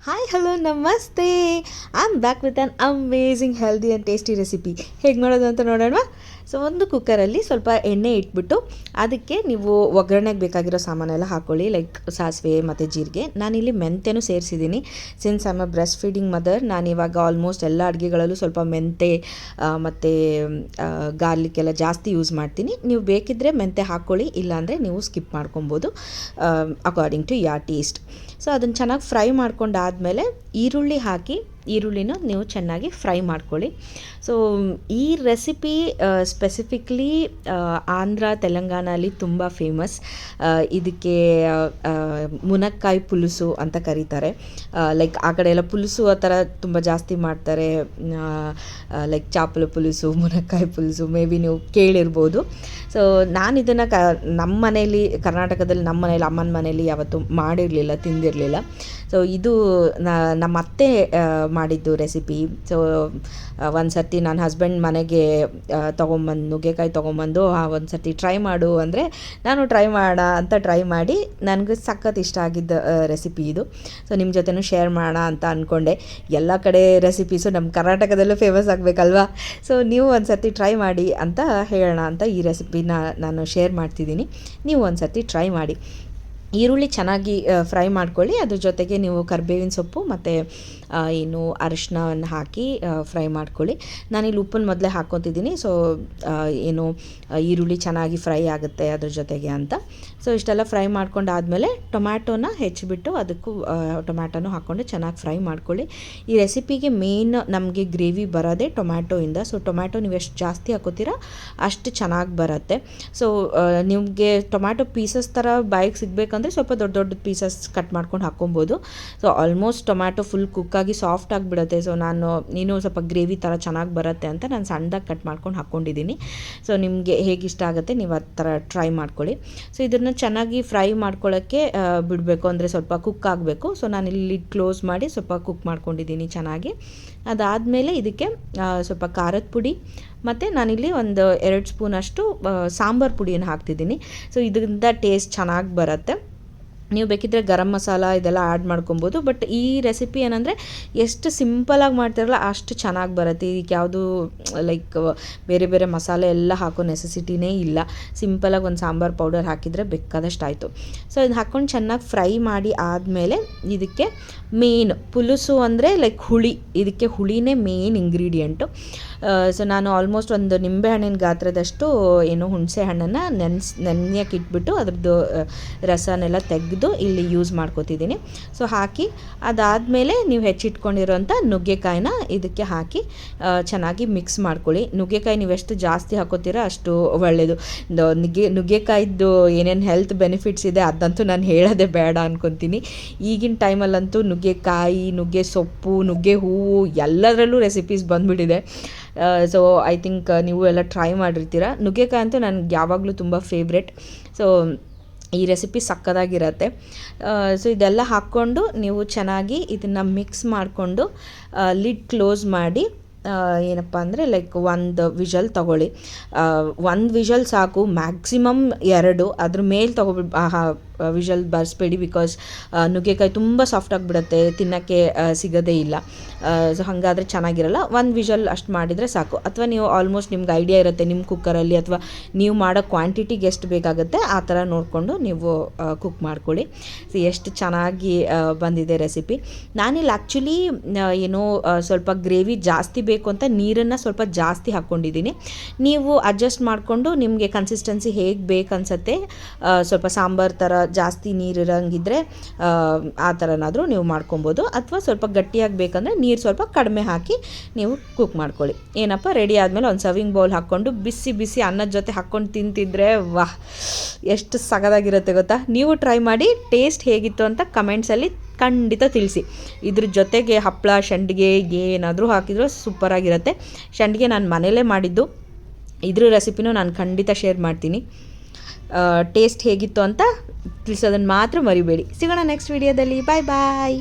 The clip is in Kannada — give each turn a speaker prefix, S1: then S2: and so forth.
S1: ಹಾಯ್ ಹಲೋ ನಮಸ್ತೆ. I am back with on amazing healthy and tasty recipe. ಹೇಗೆ ಮಾಡೋದು ಅಂತ ನೋಡೋಣ. ಸೊ ಒಂದು ಕುಕ್ಕರಲ್ಲಿ ಸ್ವಲ್ಪ ಎಣ್ಣೆ ಇಟ್ಬಿಟ್ಟು ಅದಕ್ಕೆ ನೀವು ಒಗ್ಗರಣೆಗೆ ಬೇಕಾಗಿರೋ ಸಾಮಾನೆಲ್ಲ ಹಾಕ್ಕೊಳ್ಳಿ. ಲೈಕ್ ಸಾಸಿವೆ ಮತ್ತು ಜೀರಿಗೆ. ನಾನಿಲ್ಲಿ ಮೆಂತೆನೂ ಸೇರಿಸಿದ್ದೀನಿ. Since I am a breast feeding mother, ನಾನಿವಾಗ ಆಲ್ಮೋಸ್ಟ್ ಎಲ್ಲ ಅಡುಗೆಗಳಲ್ಲೂ ಸ್ವಲ್ಪ ಮೆಂತೆ ಮತ್ತು ಗಾರ್ಲಿಕ್ ಎಲ್ಲ ಜಾಸ್ತಿ ಯೂಸ್ ಮಾಡ್ತೀನಿ. ನೀವು ಬೇಕಿದ್ದರೆ ಮೆಂತೆ ಹಾಕ್ಕೊಳ್ಳಿ, ಇಲ್ಲಾಂದರೆ ನೀವು ಸ್ಕಿಪ್ ಮಾಡ್ಕೊಬೋದು ಅಕಾರ್ಡಿಂಗ್ ಟು ಯಾರ್ ಟೇಸ್ಟ್. ಸೊ ಅದನ್ನು ಚೆನ್ನಾಗಿ ಫ್ರೈ ಮಾಡ್ಕೊಂಡಾದಮೇಲೆ ಈರುಳ್ಳಿ ಹಾಕಿ ಈರುಳ್ಳಿನ ನೀವು ಚೆನ್ನಾಗಿ ಫ್ರೈ ಮಾಡ್ಕೊಳ್ಳಿ. ಸೊ ಈ ರೆಸಿಪಿ ಸ್ಪೆಸಿಫಿಕ್ಲಿ ಆಂಧ್ರ ತೆಲಂಗಾಣಲ್ಲಿ ತುಂಬ ಫೇಮಸ್. ಇದಕ್ಕೆ ಮುನಕ್ಕಾಯಿ ಪುಲುಸು ಅಂತ ಕರೀತಾರೆ. ಲೈಕ್ ಆ ಕಡೆ ಎಲ್ಲ ಪುಲುಸು ಆ ಥರ ತುಂಬ ಜಾಸ್ತಿ ಮಾಡ್ತಾರೆ. ಲೈಕ್ ಚಾಪಲ ಪುಲುಸು, ಮುನಕ್ಕಾಯಿ ಪುಲುಸು ಮೇ ಬಿ ನೀವು ಕೇಳಿರ್ಬೋದು. ಸೊ ನಾನು ಇದನ್ನು ನಮ್ಮ ಮನೇಲಿ, ಕರ್ನಾಟಕದಲ್ಲಿ ನಮ್ಮ ಮನೇಲಿ, ಅಮ್ಮನ ಮನೇಲಿ ಯಾವತ್ತೂ ಮಾಡಿರಲಿಲ್ಲ, ತಿಂದಿರಲಿಲ್ಲ. ಸೊ ಇದು ನಮ್ಮ ಅತ್ತೆ ಮಾಡಿದ್ದು ರೆಸಿಪಿ. ಸೊ ಒಂದು ಸರ್ತಿ ನನ್ನ ಹಸ್ಬೆಂಡ್ ಮನೆಗೆ ತೊಗೊಂಬಂದು ನುಗ್ಗೆಕಾಯಿ ತೊಗೊಂಬಂದು ಒಂದು ಸರ್ತಿ ಟ್ರೈ ಮಾಡು ಅಂದರೆ ನಾನು ಟ್ರೈ ಮಾಡೋಣ ಅಂತ ಟ್ರೈ ಮಾಡಿ ನನಗೆ ಸಖತ್ ಇಷ್ಟ ಆಗಿದ್ದ ರೆಸಿಪಿ ಇದು. ಸೊ ನಿಮ್ಮ ಜೊತೆನೂ ಶೇರ್ ಮಾಡೋಣ ಅಂತ ಅಂದ್ಕೊಂಡೆ. ಎಲ್ಲ ಕಡೆ ರೆಸಿಪೀಸು ನಮ್ಮ ಕರ್ನಾಟಕದಲ್ಲೂ ಫೇಮಸ್ ಆಗಬೇಕಲ್ವಾ. ಸೊ ನೀವು ಒಂದು ಸರ್ತಿ ಟ್ರೈ ಮಾಡಿ ಅಂತ ಹೇಳೋಣ ಅಂತ ಈ ರೆಸಿಪಿನ ನಾನು ಶೇರ್ ಮಾಡ್ತಿದ್ದೀನಿ. ನೀವು ಒಂದು ಸರ್ತಿ ಟ್ರೈ ಮಾಡಿ. ಈರುಳ್ಳಿ ಚೆನ್ನಾಗಿ ಫ್ರೈ ಮಾಡ್ಕೊಳ್ಳಿ. ಅದ್ರ ಜೊತೆಗೆ ನೀವು ಕರಿಬೇವಿನ ಸೊಪ್ಪು ಮತ್ತು ಏನು ಅರಿಶಿನವನ್ನು ಹಾಕಿ ಫ್ರೈ ಮಾಡ್ಕೊಳ್ಳಿ. ನಾನಿಲ್ಲಿ ಉಪ್ಪನ್ನು ಮೊದಲೇ ಹಾಕ್ಕೊತಿದ್ದೀನಿ. ಸೊ ಏನು ಈರುಳ್ಳಿ ಚೆನ್ನಾಗಿ ಫ್ರೈ ಆಗುತ್ತೆ ಅದ್ರ ಜೊತೆಗೆ ಅಂತ. ಸೊ ಇಷ್ಟೆಲ್ಲ ಫ್ರೈ ಮಾಡ್ಕೊಂಡಾದಮೇಲೆ ಟೊಮ್ಯಾಟೋನ ಹೆಚ್ಚಿಬಿಟ್ಟು ಅದಕ್ಕೂ ಟೊಮ್ಯಾಟೋನು ಹಾಕ್ಕೊಂಡು ಚೆನ್ನಾಗಿ ಫ್ರೈ ಮಾಡ್ಕೊಳ್ಳಿ. ಈ ರೆಸಿಪಿಗೆ ಮೇನ್ ನಮಗೆ ಗ್ರೇವಿ ಬರೋದೇ ಟೊಮ್ಯಾಟೋಯಿಂದ. ಸೊ ಟೊಮ್ಯಾಟೊ ನೀವು ಎಷ್ಟು ಜಾಸ್ತಿ ಹಾಕೋತೀರಾ ಅಷ್ಟು ಚೆನ್ನಾಗಿ ಬರುತ್ತೆ. ಸೊ ನಿಮಗೆ ಟೊಮ್ಯಾಟೊ ಪೀಸಸ್ ಥರ ಬಾಯಿಗೆ ಸಿಗಬೇಕಂದ್ರೆ ಸ್ವಲ್ಪ ದೊಡ್ಡ ದೊಡ್ಡ ಪೀಸಸ್ ಕಟ್ ಮಾಡ್ಕೊಂಡು ಹಾಕ್ಕೊಬೋದು. ಸೊ ಆಲ್ಮೋಸ್ಟ್ ಟೊಮ್ಯಾಟೊ ಫುಲ್ ಕುಕ್ಕಾಗಿ ಸಾಫ್ಟ್ ಆಗಿಬಿಡುತ್ತೆ. ಸೊ ನೀನು ಸ್ವಲ್ಪ ಗ್ರೇವಿ ಥರ ಚೆನ್ನಾಗಿ ಬರುತ್ತೆ ಅಂತ ನಾನು ಸಣ್ಣದಾಗಿ ಕಟ್ ಮಾಡ್ಕೊಂಡು ಹಾಕ್ಕೊಂಡಿದ್ದೀನಿ. ಸೊ ನಿಮಗೆ ಹೇಗೆ ಇಷ್ಟ ಆಗುತ್ತೆ ನೀವು ಆ ಥರ ಟ್ರೈ ಮಾಡ್ಕೊಳ್ಳಿ. ಸೊ ಇದನ್ನು ಚೆನ್ನಾಗಿ ಫ್ರೈ ಮಾಡ್ಕೊಳ್ಳೋಕ್ಕೆ ಬಿಡಬೇಕು, ಅಂದರೆ ಸ್ವಲ್ಪ ಕುಕ್ ಆಗಬೇಕು. ಸೊ ನಾನಿಲ್ಲಿ ಲಿಡ್ ಕ್ಲೋಸ್ ಮಾಡಿ ಸ್ವಲ್ಪ ಕುಕ್ ಮಾಡ್ಕೊಂಡಿದ್ದೀನಿ ಚೆನ್ನಾಗಿ. ಅದಾದಮೇಲೆ ಇದಕ್ಕೆ ಸ್ವಲ್ಪ ಖಾರದ ಪುಡಿ ಮತ್ತು ನಾನಿಲ್ಲಿ ಒಂದು 2 ಸ್ಪೂನಷ್ಟು ಸಾಂಬಾರು ಪುಡಿಯನ್ನು ಹಾಕ್ತಿದ್ದೀನಿ. ಸೊ ಇದರಿಂದ ಟೇಸ್ಟ್ ಚೆನ್ನಾಗಿ ಬರುತ್ತೆ. ನೀವು ಬೇಕಿದ್ದರೆ ಗರಂ ಮಸಾಲ ಇದೆಲ್ಲ ಆ್ಯಡ್ ಮಾಡ್ಕೊಬೋದು. ಬಟ್ ಈ ರೆಸಿಪಿ ಏನಂದರೆ ಎಷ್ಟು ಸಿಂಪಲಾಗಿ ಮಾಡ್ತಾರಲ್ಲ ಅಷ್ಟು ಚೆನ್ನಾಗಿ ಬರುತ್ತೆ. ಇದಕ್ಕೆ ಯಾವುದು ಲೈಕ್ ಬೇರೆ ಬೇರೆ ಮಸಾಲೆ ಎಲ್ಲ ಹಾಕೋ ನೆಸೆಸಿಟಿನೇ ಇಲ್ಲ. ಸಿಂಪಲಾಗಿ ಒಂದು ಸಾಂಬಾರು ಪೌಡರ್ ಹಾಕಿದರೆ ಬೇಕಾದಷ್ಟು ಆಯಿತು. ಸೊ ಇದು ಹಾಕ್ಕೊಂಡು ಚೆನ್ನಾಗಿ ಫ್ರೈ ಮಾಡಿ ಆದಮೇಲೆ ಇದಕ್ಕೆ ಮೇನ್ ಪುಲುಸು ಅಂದರೆ ಲೈಕ್ ಹುಳಿ. ಇದಕ್ಕೆ ಹುಳಿನೇ ಮೇನ್ ಇಂಗ್ರೀಡಿಯೆಂಟು. ಸೊ ನಾನು ಆಲ್ಮೋಸ್ಟ್ ಒಂದು ನಿಂಬೆಹಣ್ಣಿನ ಗಾತ್ರದಷ್ಟು ಏನು ಹುಣಸೆ ಹಣ್ಣನ್ನು ನೆನೆಯಕ್ಕೆ ಇಟ್ಬಿಟ್ಟು ಅದ್ರದ್ದು ರಸನೆಲ್ಲ ತೆಗೆದು ಇಲ್ಲಿ ಯೂಸ್ ಮಾಡ್ಕೋತಿದ್ದೀನಿ. ಸೊ ಹಾಕಿ ಅದಾದಮೇಲೆ ನೀವು ಹೆಚ್ಚಿಟ್ಕೊಂಡಿರೋಂಥ ನುಗ್ಗೆಕಾಯಿನ ಇದಕ್ಕೆ ಹಾಕಿ ಚೆನ್ನಾಗಿ ಮಿಕ್ಸ್ ಮಾಡ್ಕೊಳ್ಳಿ. ನುಗ್ಗೆಕಾಯಿ ನೀವು ಎಷ್ಟು ಜಾಸ್ತಿ ಹಾಕೋತೀರೋ ಅಷ್ಟು ಒಳ್ಳೆಯದು. ನುಗ್ಗೆಕಾಯಿದ್ದು ಏನೇನು ಹೆಲ್ತ್ ಬೆನಿಫಿಟ್ಸ್ ಇದೆ ಅದಂತೂ ನಾನು ಹೇಳೋದೇ ಬೇಡ ಅಂದ್ಕೊತೀನಿ. ಈಗಿನ ಟೈಮಲ್ಲಂತೂ ನುಗ್ಗೆಕಾಯಿ, ನುಗ್ಗೆ ಸೊಪ್ಪು, ನುಗ್ಗೆ ಹೂವು ಎಲ್ಲದರಲ್ಲೂ ರೆಸಿಪೀಸ್ ಬಂದುಬಿಟ್ಟಿದೆ. ಸೊ ಐ ಥಿಂಕ್ ನೀವು ಎಲ್ಲ ಟ್ರೈ ಮಾಡಿರ್ತೀರ. ನುಗ್ಗೆಕಾಯಿ ಅಂತೂ ನನಗೆ ಯಾವಾಗಲೂ ತುಂಬ ಫೇವ್ರೆಟ್. ಸೊ ಈ ರೆಸಿಪಿ ಸಕ್ಕತ್ತಾಗಿರತ್ತೆ. ಸೊ ಇದೆಲ್ಲ ಹಾಕ್ಕೊಂಡು ನೀವು ಚೆನ್ನಾಗಿ ಇದನ್ನು ಮಿಕ್ಸ್ ಮಾಡಿಕೊಂಡು ಲಿಡ್ ಕ್ಲೋಸ್ ಮಾಡಿ ಏನಪ್ಪ ಅಂದರೆ ಲೈಕ್ ಒಂದು ವಿಷಲ್ ತೊಗೊಳ್ಳಿ. ಒಂದು ವಿಷಲ್ ಸಾಕು, ಮ್ಯಾಕ್ಸಿಮಮ್ 2. ಅದ್ರ ಮೇಲೆ ವಿಷಲ್ ಬರ್ಸ್ಬೇಡಿ. ಬಿಕಾಸ್ ನುಗ್ಗೆಕಾಯಿ ತುಂಬ ಸಾಫ್ಟ್ ಆಗಿಬಿಡುತ್ತೆ, ತಿನ್ನೋಕ್ಕೆ ಸಿಗೋದೇ ಇಲ್ಲ. ಸೊ ಹಾಗಾದರೆ ಚೆನ್ನಾಗಿರಲ್ಲ. ಒಂದು ವಿಷಲ್ ಅಷ್ಟು ಮಾಡಿದರೆ ಸಾಕು. ಅಥವಾ ನೀವು ಆಲ್ಮೋಸ್ಟ್ ನಿಮ್ಗೆ ಐಡಿಯಾ ಇರುತ್ತೆ ನಿಮ್ಮ ಕುಕ್ಕರಲ್ಲಿ, ಅಥವಾ ನೀವು ಮಾಡೋ ಕ್ವಾಂಟಿಟಿಗೆ ಎಷ್ಟು ಬೇಕಾಗುತ್ತೆ ಆ ಥರ ನೋಡಿಕೊಂಡು ನೀವು ಕುಕ್ ಮಾಡ್ಕೊಳ್ಳಿ. ಸೊ ಎಷ್ಟು ಚೆನ್ನಾಗಿ ಬಂದಿದೆ ರೆಸಿಪಿ. ನಾನಿಲ್ಲಿ ಆ್ಯಕ್ಚುಲಿ ಏನೋ ಸ್ವಲ್ಪ ಗ್ರೇವಿ ಜಾಸ್ತಿ ಬೇಕು ಅಂತ ನೀರನ್ನು ಸ್ವಲ್ಪ ಜಾಸ್ತಿ ಹಾಕ್ಕೊಂಡಿದ್ದೀನಿ. ನೀವು ಅಡ್ಜಸ್ಟ್ ಮಾಡಿಕೊಂಡು ನಿಮಗೆ ಕನ್ಸಿಸ್ಟೆನ್ಸಿ ಹೇಗೆ ಬೇಕು ಅನಿಸುತ್ತೆ, ಸ್ವಲ್ಪ ಸಾಂಬಾರು ಥರ ಜಾಸ್ತಿ ನೀರಿರಂಗಿದ್ರೆ ಆ ಥರನಾದರೂ ನೀವು ಮಾಡ್ಕೊಬೋದು. ಅಥವಾ ಸ್ವಲ್ಪ ಗಟ್ಟಿಯಾಗಿ ಬೇಕಂದರೆ ನೀರು ಸ್ವಲ್ಪ ಕಡಿಮೆ ಹಾಕಿ ನೀವು ಕುಕ್ ಮಾಡ್ಕೊಳ್ಳಿ. ಏನಪ್ಪ ರೆಡಿ ಆದಮೇಲೆ ಒಂದು ಸರ್ವಿಂಗ್ ಬೌಲ್ ಹಾಕ್ಕೊಂಡು ಬಿಸಿ ಬಿಸಿ ಅನ್ನದ ಜೊತೆ ಹಾಕ್ಕೊಂಡು ತಿಂತಿದ್ರೆ ವಾಹ್ ಎಷ್ಟು ಸಗದಾಗಿರುತ್ತೆ ಗೊತ್ತಾ. ನೀವು ಟ್ರೈ ಮಾಡಿ ಟೇಸ್ಟ್ ಹೇಗಿತ್ತು ಅಂತ ಕಮೆಂಟ್ಸಲ್ಲಿ ಖಂಡಿತ ತಿಳಿಸಿ. ಇದ್ರ ಜೊತೆಗೆ ಹಪ್ಪಳ, ಸಂಡಿಗೆ ಏನಾದರೂ ಹಾಕಿದರೂ ಸೂಪರಾಗಿರುತ್ತೆ. ಸಂಡಿಗೆ ನಾನು ಮನೇಲೇ ಮಾಡಿದ್ದು. ಇದ್ರ ರೆಸಿಪಿನೂ ನಾನು ಖಂಡಿತ ಶೇರ್ ಮಾಡ್ತೀನಿ. ಟೇಸ್ಟ್ ಹೇಗಿತ್ತು ಅಂತ ತಿಳಿಸೋದನ್ನು ಮಾತ್ರ ಮರಿಬೇಡಿ. ಸಿಗೋಣ ನೆಕ್ಸ್ಟ್ ವಿಡಿಯೋದಲ್ಲಿ. ಬಾಯ್ ಬಾಯ್.